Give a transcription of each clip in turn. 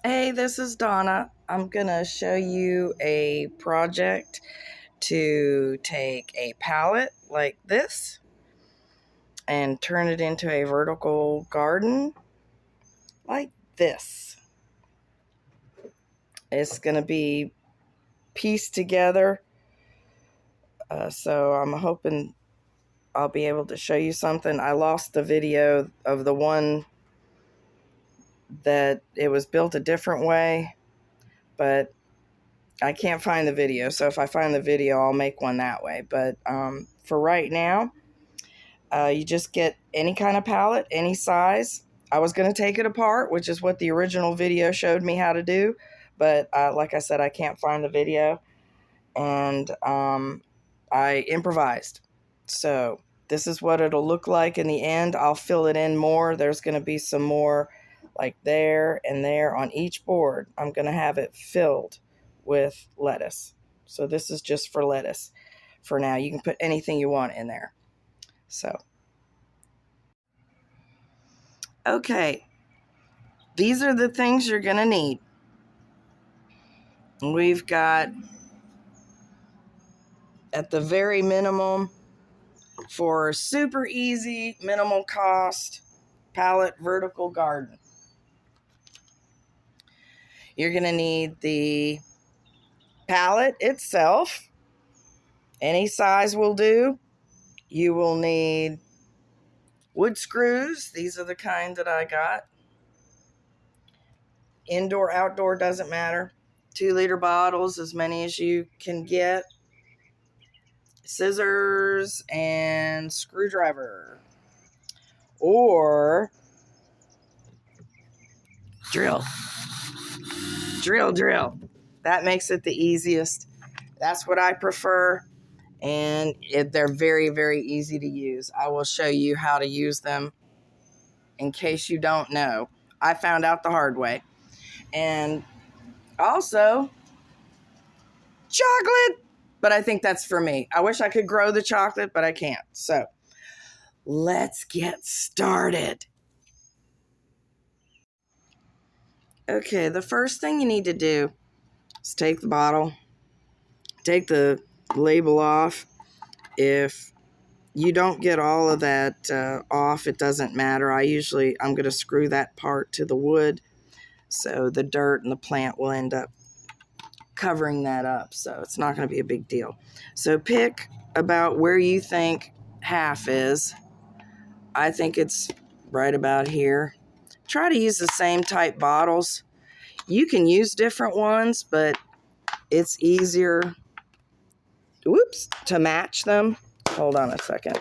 Hey, this is Donna. I'm gonna show you a project to take a pallet like this and turn it into a vertical garden like this. It's gonna be pieced together, so I'm hoping I'll be able to show you something. I lost the video of the one that it was built a different way, but I can't find the video, so if I find the video, I'll make one that way. But for right now, you just get any kind of pallet, any size. I was going to take it apart, which is what the original video showed me how to do. But like I said, I can't find the video. And I improvised. So this is what it'll look like in the end. I'll fill it in more. There's going to be some more like there and there on each board. I'm going to have it filled with lettuce. So this is just for lettuce for now. You can put anything you want in there. So, okay, these are the things you're going to need. We've got, at the very minimum, for super easy, minimal cost, pallet vertical garden, you're going to need the pallet itself. Any size will do. You will need wood screws. These are the kind that I got. Indoor, outdoor, doesn't matter. 2-liter bottles, as many as you can get. Scissors and screwdriver. Or drill. Drill. That makes it the easiest. That's what I prefer. And they're very, very easy to use. I will show you how to use them in case you don't know. I found out the hard way. And also, chocolate. But I think that's for me. I wish I could grow the chocolate, but I can't. So let's get started. Okay, the first thing you need to do is take the bottle, take the label off. If you don't get all of that off, it doesn't matter. I'm going to screw that part to the wood, so the dirt and the plant will end up covering that up, so it's not going to be a big deal. So pick about where you think half is. I think it's right about here. Try to use the same type bottles. You can use different ones, but it's easier, to match them. Hold on a second.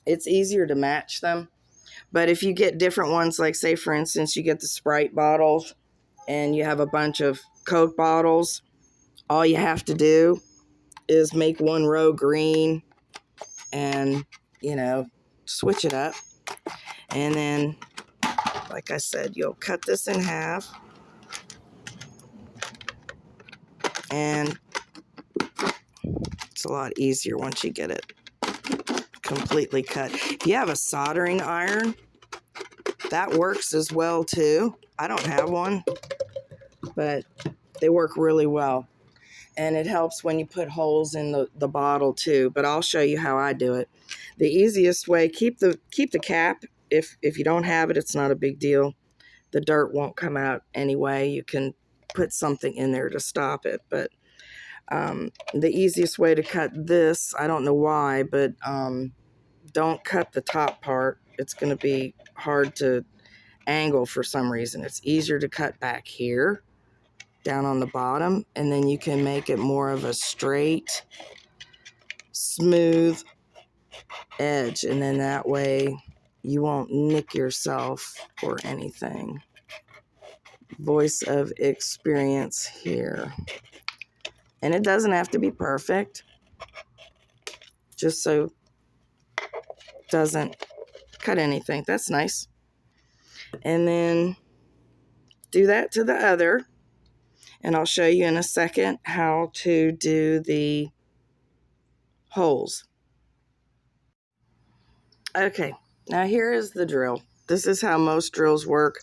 It's easier to match them. But if you get different ones, like say for instance, you get the Sprite bottles and you have a bunch of Coke bottles, all you have to do is make one row green and, switch it up. And then, like I said, you'll cut this in half. And it's a lot easier once you get it completely cut. If you have a soldering iron, that works as well too. I don't have one, but they work really well. And it helps when you put holes in the bottle too, but I'll show you how I do it. The easiest way, keep the cap. If you don't have it, it's not a big deal. The dirt won't come out anyway. You can put something in there to stop it, but the easiest way to cut this, I don't know why, but don't cut the top part. It's going to be hard to angle for some reason. It's easier to cut back here, down on the bottom, and then you can make it more of a straight, smooth edge, and then that way you won't nick yourself or anything. Voice of experience here. And it doesn't have to be perfect, just so it doesn't cut anything. That's nice. And then do that to the other. And I'll show you in a second how to do the holes. Okay, now here is the drill. This is how most drills work.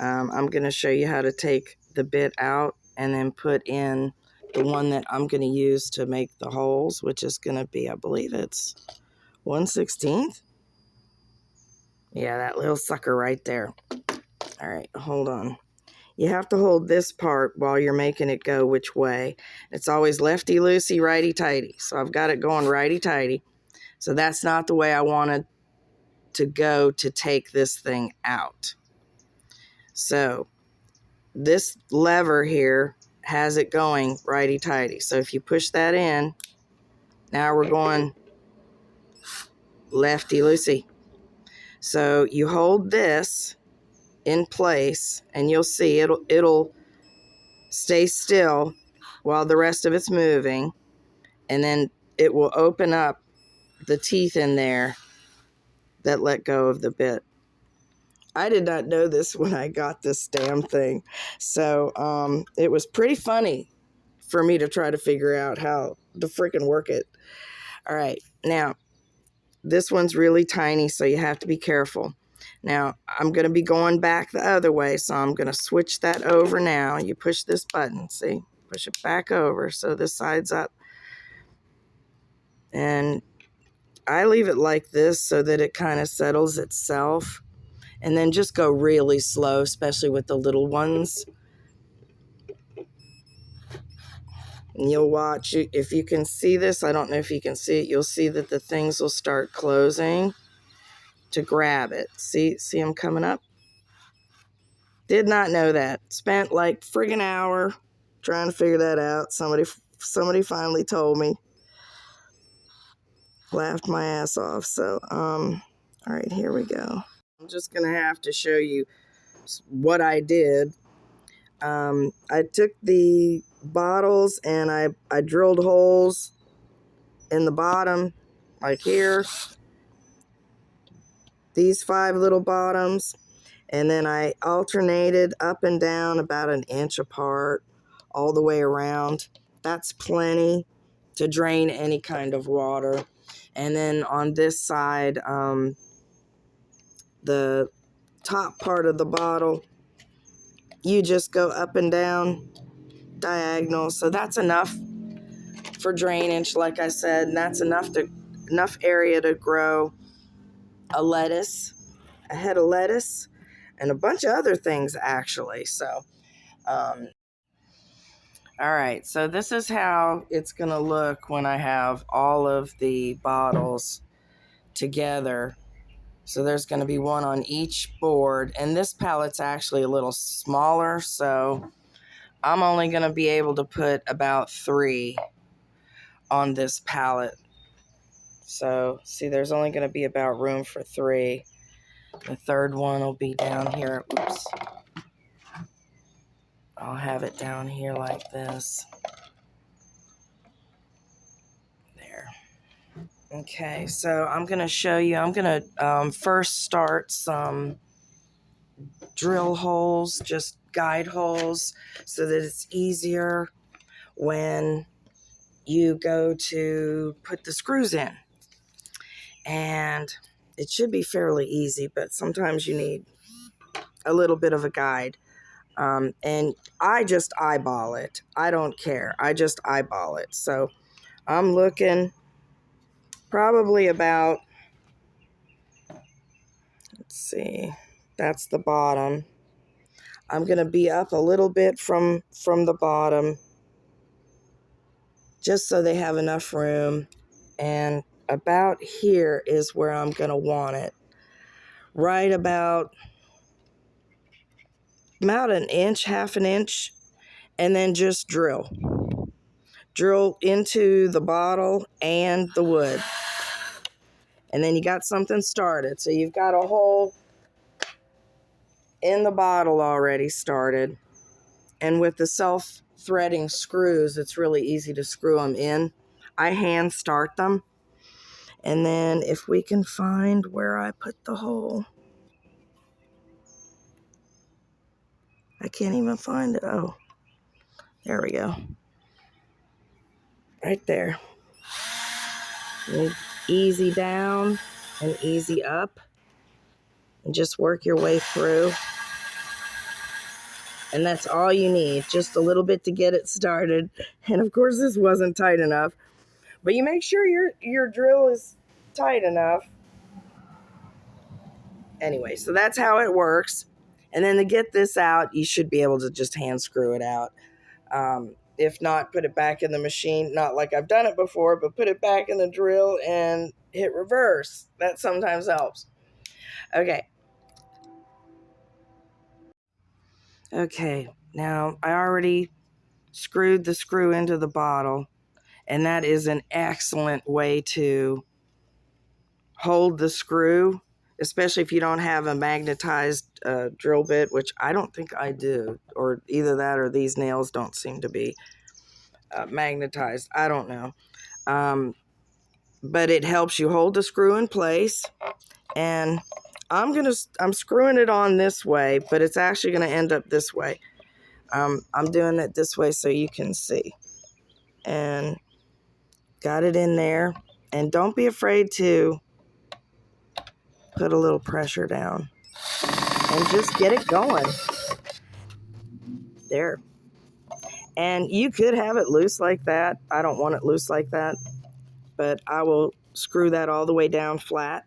I'm going to show you how to take the bit out and then put in the one that I'm going to use to make the holes, which is going to be, I believe it's 1/16. Yeah, that little sucker right there. All right, hold on. You have to hold this part while you're making it go which way. It's always lefty-loosey, righty-tighty. So I've got it going righty-tighty. So that's not the way I wanted to go to take this thing out. So this lever here has it going righty-tighty. So if you push that in, now we're going lefty-loosey. So you hold this in place and you'll see it'll stay still while the rest of it's moving, and then it will open up the teeth in there that let go of the bit. I did not know this when I got this damn thing, so it was pretty funny for me to try to figure out how to freaking work it. All right, now this one's really tiny, so you have to be careful. Now I'm going to be going back the other way, so I'm going to switch that over now. You push this button, see, push it back over so this side's up, and I leave it like this so that it kind of settles itself, and then just go really slow, especially with the little ones. And you'll watch, if you can see this, I don't know if you can see it, you'll see that the things will start closing to grab it. See them coming up? Did not know that. Spent like friggin' hour trying to figure that out. Somebody finally told me. Laughed my ass off. So, all right, here we go. I'm just gonna have to show you what I did. I took the bottles and I drilled holes in the bottom, like here. These 5 little bottoms. And then I alternated up and down about 1 inch apart all the way around. That's plenty to drain any kind of water. And then on this side, the top part of the bottle, you just go up and down diagonal. So that's enough for drainage, like I said, and that's enough area to grow a head of lettuce, and a bunch of other things actually. So all right, so this is how it's gonna look when I have all of the bottles together. So there's gonna be one on each board, and this pallet's actually a little smaller, so I'm only gonna be able to put about 3 on this pallet. So see, there's only gonna be about room for 3. The third one will be down here. Oops. I'll have it down here like this. There. Okay, so I'm going to show you. I'm going to first start some drill holes, just guide holes, so that it's easier when you go to put the screws in. And it should be fairly easy, but sometimes you need a little bit of a guide. And I just eyeball it. I don't care. I just eyeball it. So I'm looking probably about, let's see, that's the bottom. I'm going to be up a little bit from the bottom, just so they have enough room. And about here is where I'm going to want it. Right about 1 inch, half an inch, and then just drill. Drill into the bottle and the wood. And then you got something started. So you've got a hole in the bottle already started. And with the self-threading screws, it's really easy to screw them in. I hand start them. And then if we can find where I put the hole. I can't even find it. Oh, there we go. Right there. And easy down and easy up. And just work your way through. And that's all you need, just a little bit to get it started. And of course this wasn't tight enough, but you make sure your drill is tight enough. Anyway, so that's how it works. And then to get this out, you should be able to just hand screw it out. If not, put it back in the machine, not like I've done it before, but put it back in the drill and hit reverse. That sometimes helps. Okay. Okay, now I already screwed the screw into the bottle, and that is an excellent way to hold the screw, especially if you don't have a magnetized drill bit, which I don't think I do, or either that or these nails don't seem to be magnetized. I don't know. But it helps you hold the screw in place. And I'm screwing it on this way, but it's actually going to end up this way. I'm doing it this way so you can see. And got it in there. And don't be afraid to put a little pressure down and just get it going. There. And you could have it loose like that. I don't want it loose like that, but I will screw that all the way down flat.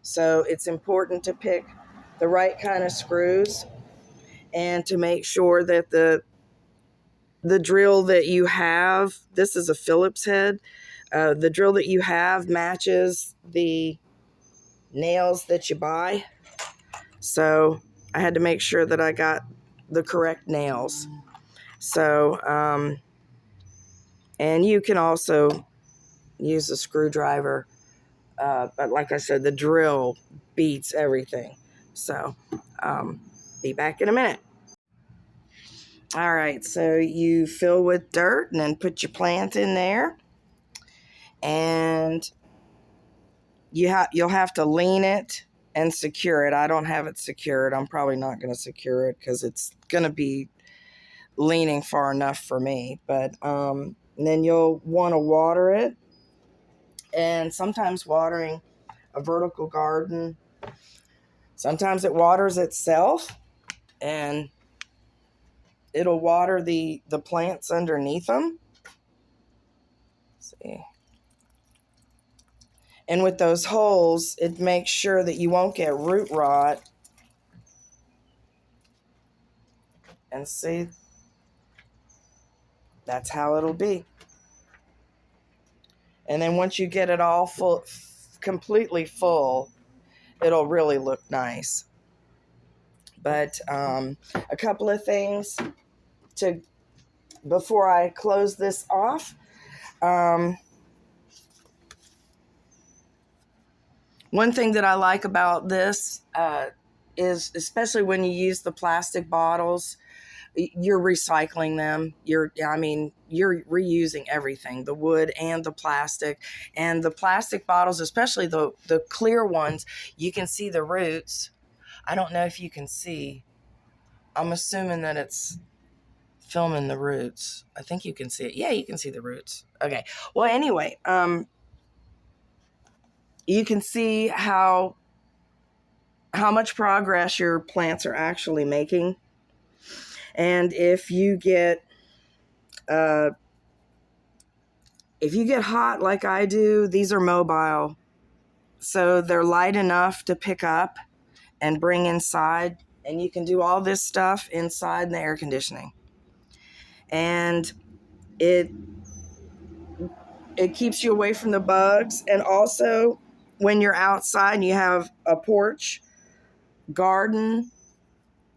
So it's important to pick the right kind of screws and to make sure that the drill that you have, this is a Phillips head, the drill that you have matches the nails that you buy. So I had to make sure that I got the correct nails. So, and you can also use a screwdriver, but like I said, the drill beats everything. So, be back in a minute. All right, so you fill with dirt and then put your plant in there, and you'll have to lean it and secure it. I don't have it secured. I'm probably not going to secure it because it's going to be leaning far enough for me. But then you'll want to water it, and sometimes watering a vertical garden, sometimes it waters itself, and it'll water the plants underneath them. Let's see. And with those holes, it makes sure that you won't get root rot. And see, that's how it'll be. And then once you get it all full, completely full, it'll really look nice. But a couple of things before I close this off. One thing that I like about this is, especially when you use the plastic bottles, you're recycling them. You're reusing everything, the wood and the plastic. And the plastic bottles, especially the clear ones, you can see the roots. I don't know if you can see. I'm assuming that it's filming the roots. I think you can see it. Yeah, you can see the roots. Okay. Well, anyway, you can see how much progress your plants are actually making. And if you get hot like I do, these are mobile. So they're light enough to pick up and bring inside. And you can do all this stuff inside in the air conditioning. And it keeps you away from the bugs. And also, when you're outside and you have a porch garden,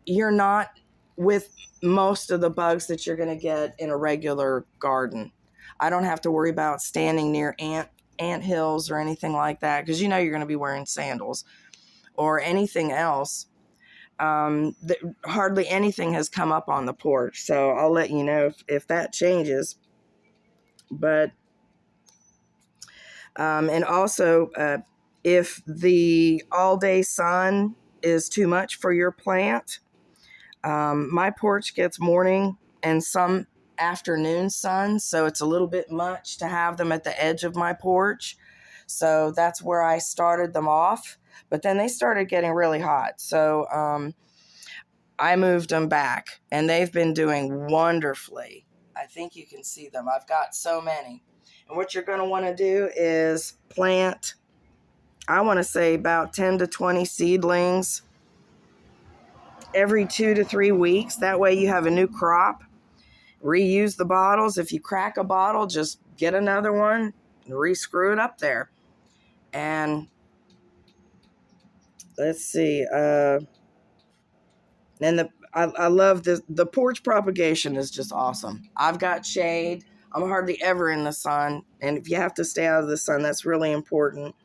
you're not with most of the bugs that you're going to get in a regular garden. I don't have to worry about standing near ant hills or anything like that, because you're going to be wearing sandals or anything else. Hardly anything has come up on the porch, so I'll let you know if that changes. But and also, if the all-day sun is too much for your plant, my porch gets morning and some afternoon sun, so it's a little bit much to have them at the edge of my porch. So that's where I started them off. But then they started getting really hot. So I moved them back, and they've been doing wonderfully. I think you can see them. I've got so many. And what you're going to want to do is plant, I want to say about 10 to 20 seedlings every 2 to 3 weeks. That way you have a new crop. Reuse the bottles. If you crack a bottle, just get another one and re-screw it up there. And let's see. And I love the porch propagation is just awesome. I've got shade. I'm hardly ever in the sun. And if you have to stay out of the sun, that's really important.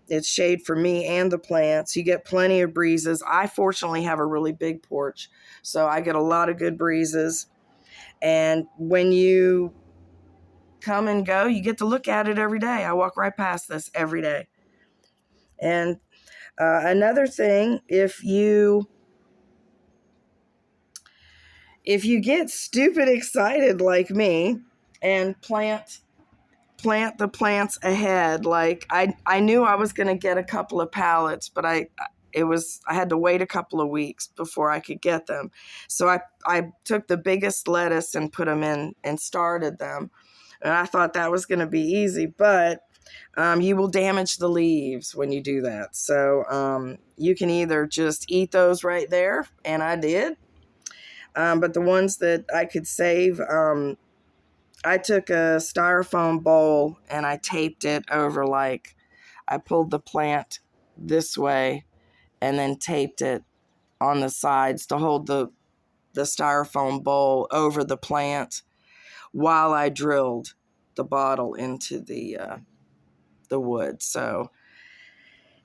It's shade for me and the plants. You get plenty of breezes. I fortunately have a really big porch, so I get a lot of good breezes. And when you come and go, you get to look at it every day. I walk right past this every day. And another thing, if you get stupid excited like me and plant the plants ahead, like I knew I was going to get a couple of pallets, but I had to wait a couple of weeks before I could get them. So I took the biggest lettuce and put them in and started them. And I thought that was going to be easy, but you will damage the leaves when you do that. So you can either just eat those right there, and I did. But the ones that I could save, I took a styrofoam bowl and I taped it over, like I pulled the plant this way and then taped it on the sides to hold the styrofoam bowl over the plant while I drilled the bottle into the wood. So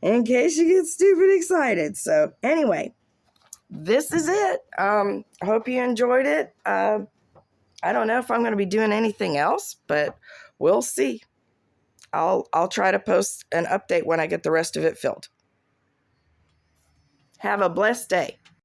in case you get stupid excited. So anyway, this is it. I hope you enjoyed it. I don't know if I'm going to be doing anything else, but we'll see. I'll try to post an update when I get the rest of it filled. Have a blessed day.